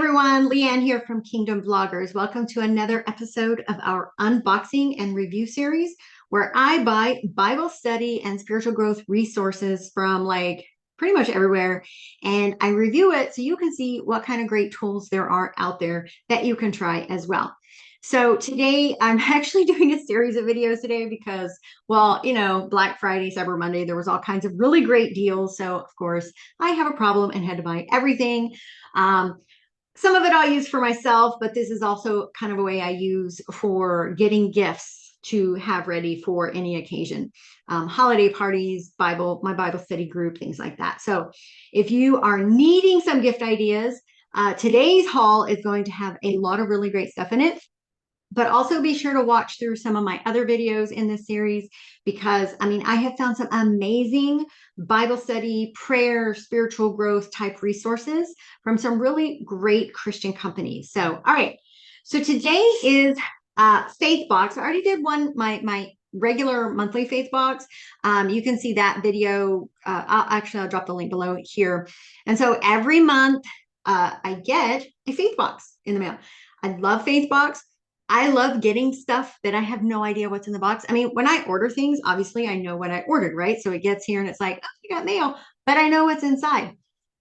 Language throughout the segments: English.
everyone, Leanne here from Kingdom Vloggers. Welcome to another episode of our unboxing and review series where I buy Bible study and spiritual growth resources from pretty much everywhere, and I review it so you can see what kind of great tools there are out there that you can try as well. So today I'm actually doing a series of videos today because, well, Black Friday, Cyber Monday, there was all kinds of really great deals. So of course I have a problem and had to buy everything. Some of it I'll use for myself, but this is also kind of a way I use for getting gifts to have ready for any occasion, holiday parties, my Bible study group, things like that. So if you are needing some gift ideas, today's haul is going to have a lot of really great stuff in it. But also be sure to watch through some of my other videos in this series because, I have found some amazing Bible study, prayer, spiritual growth type resources from some really great Christian companies. So, all right. So today is Faithbox. I already did my regular monthly Faithbox. You can see that video. I'll drop the link below here. And so every month I get a Faithbox in the mail. I love Faithbox. I love getting stuff that I have no idea what's in the box. When I order things, obviously I know what I ordered, right? So it gets here and it's like, oh, you got mail, but I know what's inside.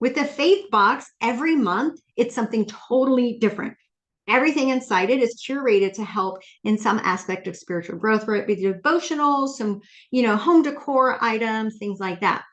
With the Faithbox, every month, it's something totally different. Everything inside it is curated to help in some aspect of spiritual growth, right? With devotionals, some, home decor items, things like that.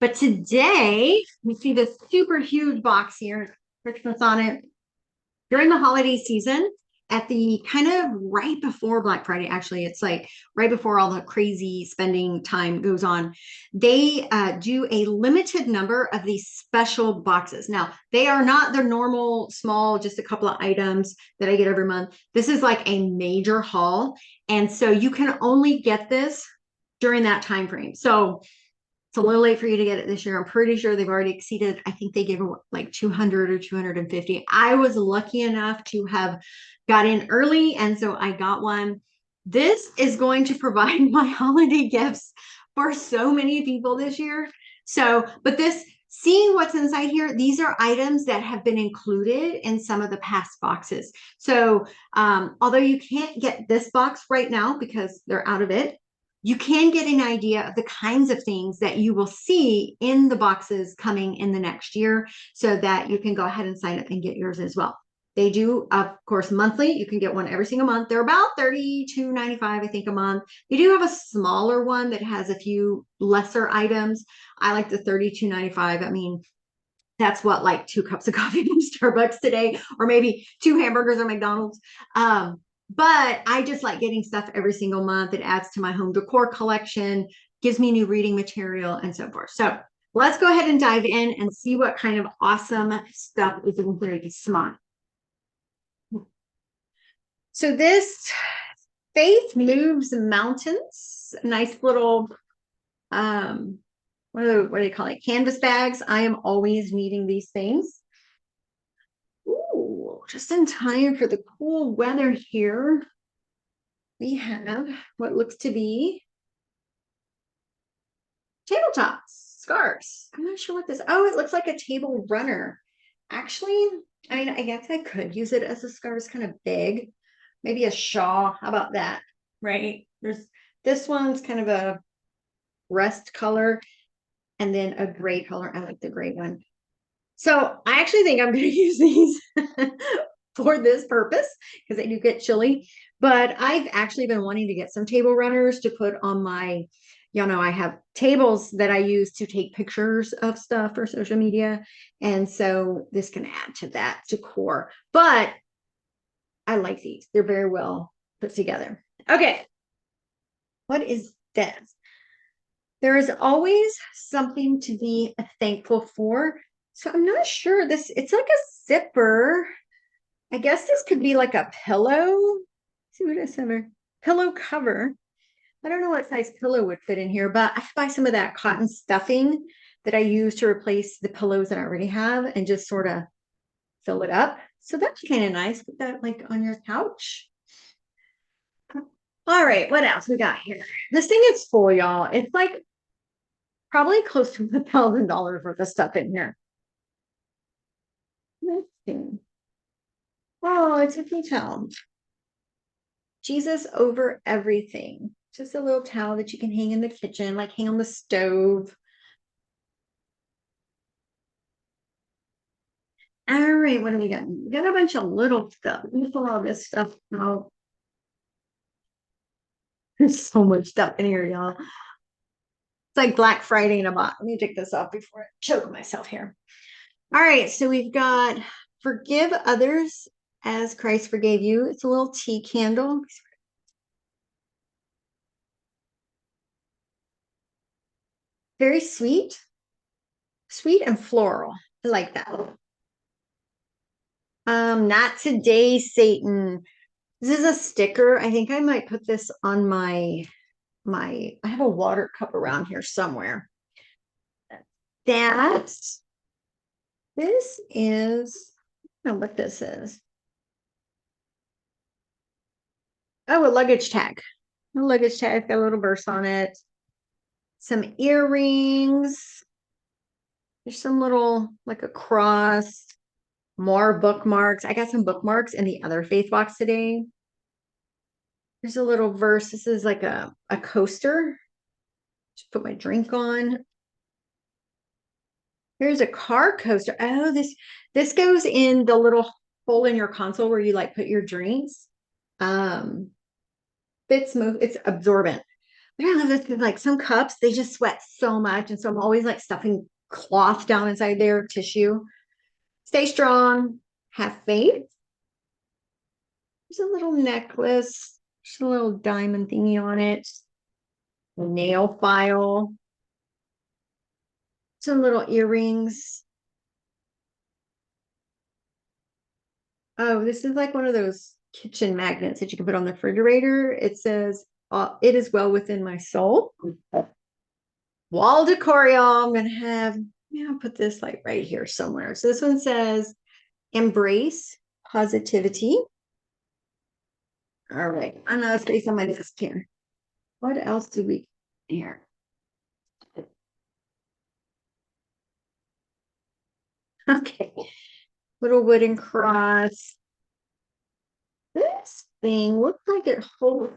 But today, we see this super huge box here, Christmas on it. During the holiday season, at the kind of right before Black Friday, actually, it's like right before all the crazy spending time goes on, they do a limited number of these special boxes. Now, they are not the normal small, just a couple of items that I get every month. This is like a major haul. And so you can only get this during that time frame. So it's a little late for you to get it this year. I'm pretty sure they've already exceeded. I think they gave like 200 or 250. I was lucky enough to have got in early, and so I got one. This is going to provide my holiday gifts for so many people this year. So, but seeing what's inside here, these are items that have been included in some of the past boxes. So, although you can't get this box right now because they're out of it, you can get an idea of the kinds of things that you will see in the boxes coming in the next year so that you can go ahead and sign up and get yours as well. They do, of course, monthly. You can get one every single month. They're about $32.95, I think, a month. They do have a smaller one that has a few lesser items. I like the $32.95. That's what, like 2 cups of coffee from Starbucks today, or maybe 2 hamburgers at McDonald's. But I just like getting stuff every single month. It adds to my home decor collection, gives me new reading material, and so forth. So let's go ahead and dive in and see what kind of awesome stuff is in here this month. So this Faith Moves Mountains, nice little, what do they call it? Canvas bags. I am always needing these things. Ooh, just in time for the cool weather here. We have what looks to be tabletops, scarves. I'm not sure what this, oh, it looks like a table runner. Actually, I guess I could use it as a scarf. It's kind of big. Maybe a shawl. How about that? Right? This one's kind of a rust color and then a gray color. I like the gray one. So I actually think I'm going to use these for this purpose because they do get chilly. But I've actually been wanting to get some table runners to put on my, I have tables that I use to take pictures of stuff for social media. And so this can add to that decor. But I like these. They're very well put together. Okay. What is this? There is always something to be thankful for. So I'm not sure it's like a zipper. I guess this could be like a pillow. Let's see what is in pillow cover. I don't know what size pillow would fit in here, but I buy some of that cotton stuffing that I use to replace the pillows that I already have and just sort of fill it up. So that's kind of nice. Put that like on your couch. All right, what else we got here? This thing is full, y'all. It's like probably close to $1,000 worth of stuff in here. Let's see. Oh, it's a detail. Jesus over everything. Just a little towel that you can hang in the kitchen, like hang on the stove. All right, what do we got? We got a bunch of little stuff. Let me pull all this stuff out. There's so much stuff in here, y'all. It's like Black Friday in a box. Let me take this off before I choke myself here. All right, so we've got forgive others as Christ forgave you. It's a little tea candle. Very sweet, sweet and floral. I like that. Not today, Satan. This is a sticker. I think I might put this on I have a water cup around here somewhere. That this is, I don't know what this is. Oh, a luggage tag. A luggage tag, got a little verse on it. Some earrings. There's some little, like a cross, more bookmarks. I got some bookmarks in the other faith box today. There's a little verse. This is like a coaster. Just put my drink on. Here's a car coaster. Oh, this goes in the little hole in your console where you like put your drinks. Um, it's absorbent. But I love this because like some cups, they just sweat so much. And so I'm always like stuffing cloth down inside there, tissue. Stay strong, have faith. There's a little necklace, just a little diamond thingy on it, a nail file, some little earrings. Oh, this is like one of those kitchen magnets that you can put on the refrigerator. It says, it is well within my soul. Wall decor, y'all. I'm gonna have, yeah, I'll put this like right here somewhere. So this one says, embrace positivity. All right, I'm gonna space on my desk here. What else do we here? Okay, little wooden cross. This thing looks like it holds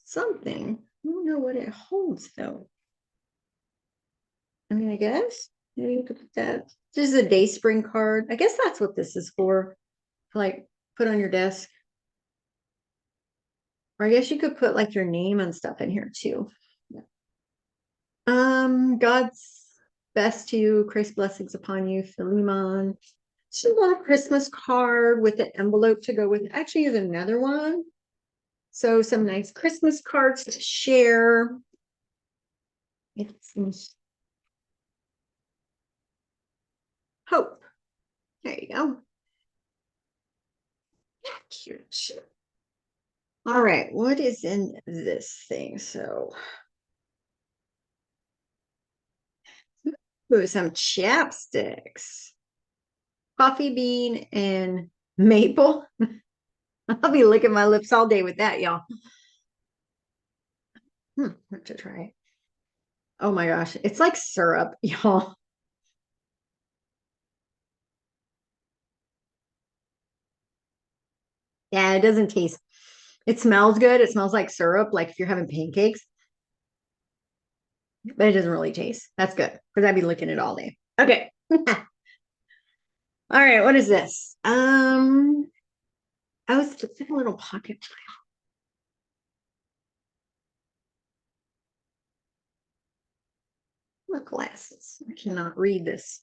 something. I don't know what it holds though. I mean, I guess maybe you could put that. This is a day spring card. I guess that's what this is for. Like put on your desk. Or I guess you could put like your name and stuff in here too. Yeah. God's best to you, Christ's blessings upon you, Philemon. It's a little Christmas card with an envelope to go with it. Actually, there's another one. So some nice Christmas cards to share. It's hope. There you go. Cute. All right, what is in this thing? So, ooh, some chapsticks, coffee bean and maple. I'll be licking my lips all day with that, y'all. Have to try it. Oh my gosh, it's like syrup, y'all. Yeah, it doesn't taste. It smells good. It smells like syrup, like if you're having pancakes, but it doesn't really taste. That's good because I'd be licking it all day. Okay. All right, what is this? I was it's like a little pocket. My glasses. I cannot read this.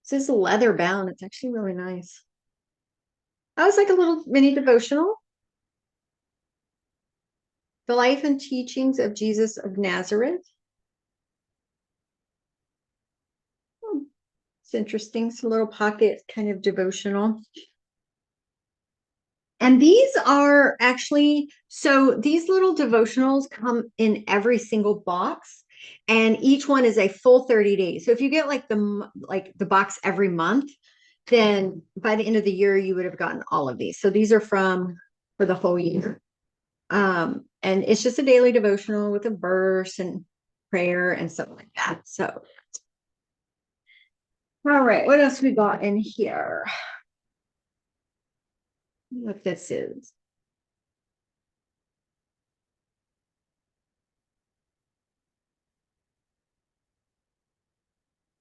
This is leather bound. It's actually really nice. I was like a little mini devotional. The life and teachings of Jesus of Nazareth. Hmm, it's interesting. It's a little pocket kind of devotional. And these are actually, so these little devotionals come in every single box, and each one is a full 30 days. So if you get like the box every month, then by the end of the year you would have gotten all of these. So these are for the whole year. And it's just a daily devotional with a verse and prayer and stuff like that. So all right, what else we got in here? What this is.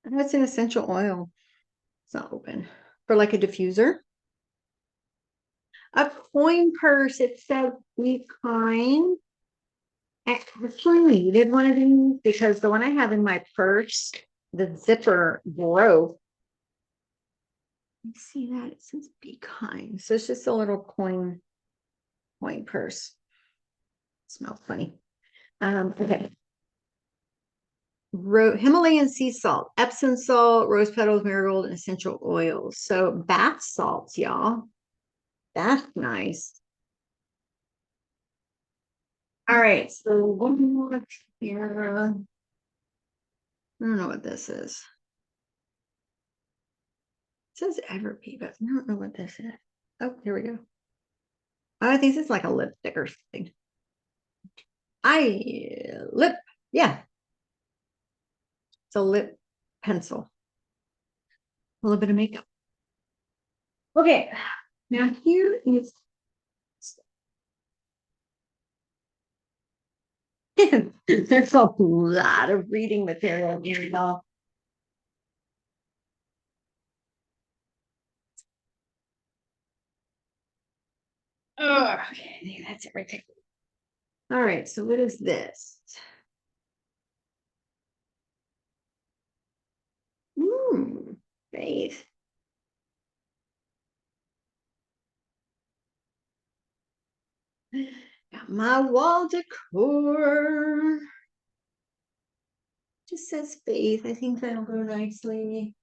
Oh, it's an essential oil. It's not open. For like a diffuser. A coin purse. It says be kind. I actually needed one of these because the one I have in my purse, the zipper broke. You see that? It says be kind. So it's just a little coin purse. It smells funny. Okay. Himalayan sea salt, Epsom salt, rose petals, marigold, and essential oils. So bath salts, y'all. That's nice. All right. So one more here. I don't know what this is. It says Everbee, but I don't know what this is. Oh, here we go. Oh, I think this is like a lipstick or something. Lip. Yeah. It's a lip pencil. A little bit of makeup. Okay. Now here is there's a lot of reading material here, y'all. Oh, okay, that's everything. All right, so what is this? Faith. Got my wall decor. Just says faith. I think that'll go nicely.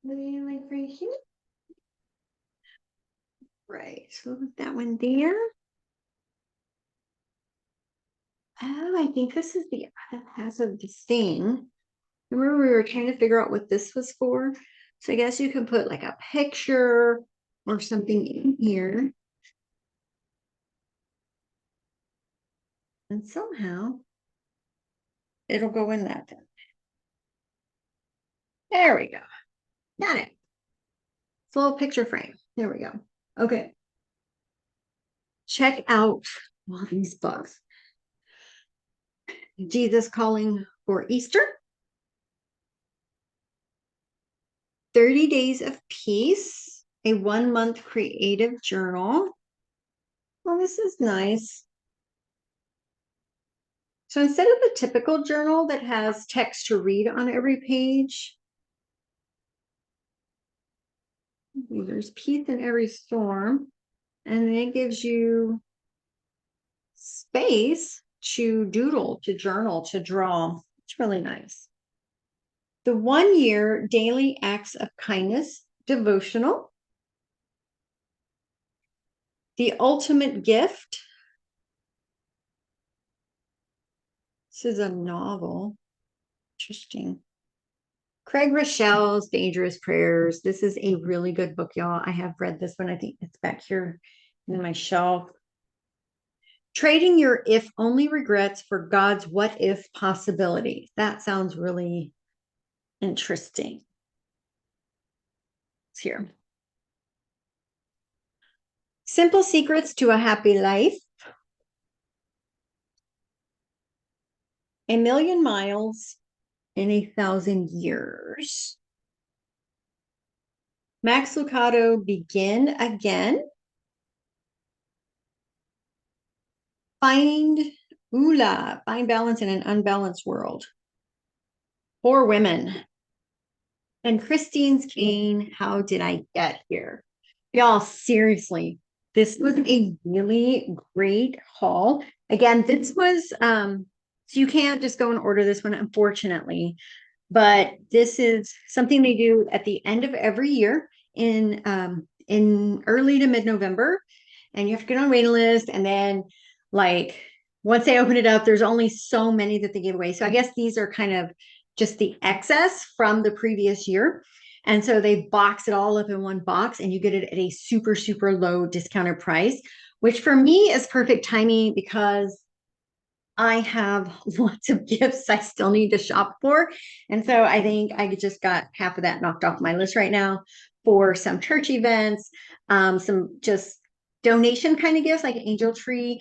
Maybe like right here. Right, so put that one there. Oh, I think this is the other half of the thing. Remember, we were trying to figure out what this was for. So I guess you can put like a picture or something in here. And somehow it'll go in that thing. There we go. Got it. It's a little picture frame. There we go. Okay. Check out all these books. Jesus Calling for Easter. 30 Days of Peace. A 1-month creative journal. Well, this is nice. So instead of the typical journal that has text to read on every page, there's peace in every storm. And then it gives you space to doodle, to journal, to draw. It's really nice. The 1-year daily acts of kindness devotional. The ultimate gift. This is a novel. Interesting. Craig Rochelle's Dangerous Prayers. This is a really good book, y'all. I have read this one. I think it's back here in my shelf. Trading your if only regrets for God's what if possibility. That sounds really interesting. It's here. Simple Secrets to a Happy Life. A Million Miles in 1,000 Years. Max Lucado, Begin Again. Find balance in an unbalanced world. For Women. And Christine's Kane, How Did I Get Here? Y'all, seriously, this was a really great haul. Again, this was so you can't just go and order this one, unfortunately, but this is something they do at the end of every year in early to mid-November, and you have to get on a waiting list, and then like once they open it up, there's only so many that they give away. So I guess these are kind of just the excess from the previous year. And so they box it all up in one box and you get it at a super, super low discounted price, which for me is perfect timing because I have lots of gifts I still need to shop for. And so I think I just got half of that knocked off my list right now for some church events, some just donation kind of gifts like an angel tree.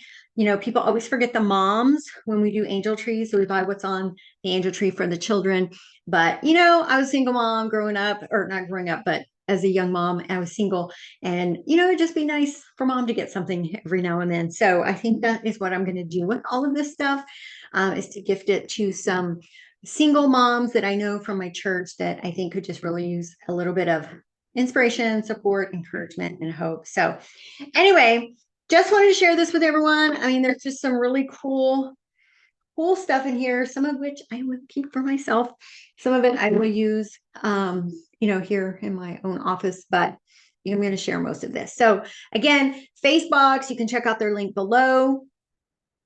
People always forget the moms when we do angel trees. So we buy what's on the angel tree for the children. But, I was a single mom growing up, or not growing up, but as a young mom, I was single. And, it'd just be nice for mom to get something every now and then. So I think that is what I'm going to do with all of this stuff, is to gift it to some single moms that I know from my church that I think could just really use a little bit of inspiration, support, encouragement, and hope. So anyway, just wanted to share this with everyone. I mean, there's just some really cool stuff in here, some of which I will keep for myself. Some of it I will use, here in my own office, but I'm going to share most of this. So again, Faithbox, you can check out their link below.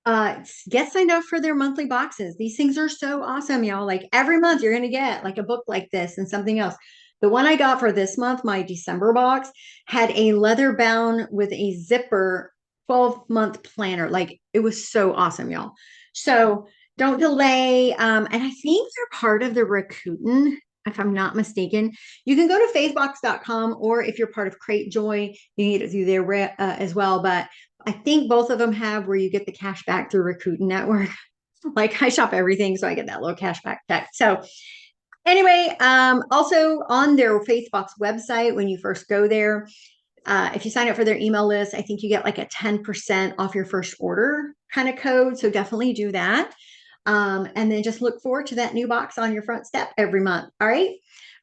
Get signed up for their monthly boxes. These things are so awesome, y'all. Like every month you're going to get like a book like this and something else. The one I got for this month, my December box, had a leather bound with a zipper 12-month planner. Like it was so awesome, y'all. So don't delay. And I think they're part of the Rakuten, if I'm not mistaken. You can go to faithbox.com, or if you're part of Crate Joy, you can get it through there as well. But I think both of them have where you get the cash back through Rakuten Network. Like I shop everything, so I get that little cash back. So anyway, also on their Faithbox website, when you first go there, if you sign up for their email list, I think you get like a 10% off your first order kind of code. So definitely do that. And then just look forward to that new box on your front step every month. All right.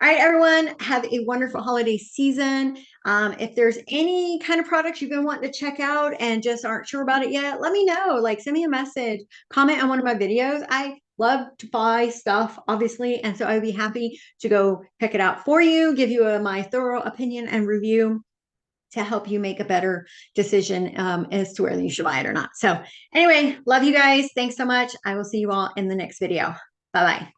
All right, everyone, have a wonderful holiday season. If there's any kind of products you've been wanting to check out and just aren't sure about it yet, let me know. Like send me a message, comment on one of my videos. I love to buy stuff, obviously. And so I'd be happy to go pick it out for you, give you my thorough opinion and review to help you make a better decision as to whether you should buy it or not. So anyway, love you guys. Thanks so much. I will see you all in the next video. Bye-bye.